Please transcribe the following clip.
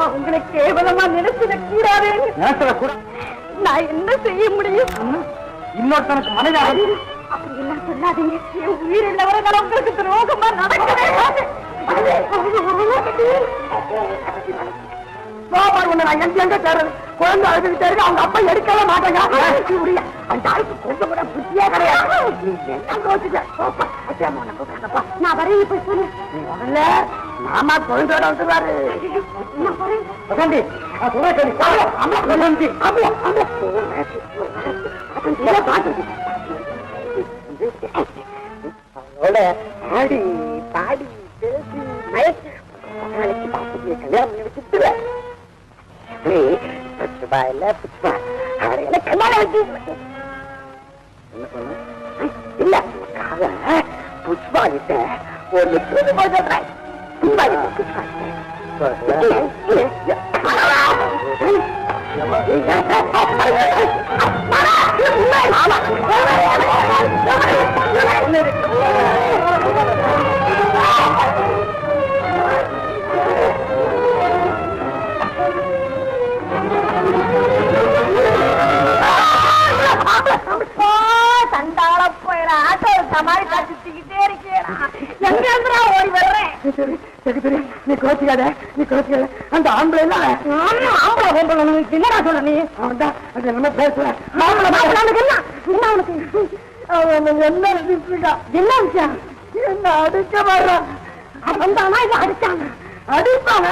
அவங்களை கேவலமா நினைச்சிடக் கூடாது. நான் என்ன செய்ய முடியும்? இன்னொருத்தனுக்கு மனைவி அப்படி எல்லாம் சொல்லாதீங்க. என் உயிர் உள்ளவர்கள் உங்களுக்கு துரோகமா நடக்கவே எங்க தேர்றது குழந்தை அழுதுகிட்டு அவங்க அப்பா எடுக்கவே மாட்டாங்க. அந்த ஆளுக்கு கொஞ்சம் கூட புத்தியே கிடையாது. நான் வரேன். இப்ப சொல்லு. மாமா குழந்தையோட வந்துருவாரு. ஆடி பாடி பேசி மயக்கி கல்யாணம் பண்ணி வச்சுட்டுவேன். புஷ்பா இல்ல புஷ்பா அவரை கல்யாணம் வச்சு என்ன பண்ண இல்ல புஷ்பா கிட்ட ஒரு சொல்றேன். புஷ்பா புஷ்பா சண்டாள போயிட ஆட்டோ சமாளி சுத்திக்கிட்டே இருக்கேன். எங்க ஓடி வர்றேன். நீ கோச்சிக்காத நீ கோச்சிக்காத. அந்த ஆம்பளை ஆம்பளை என்னடா சொல்ற நீ? அவன் தான் அது என்ன பேசுறேன். என்ன விஷயம்? என்ன அடிக்க வர்றான். அவன் தானா இதை அடிச்சாங்க. அடிப்பாங்க.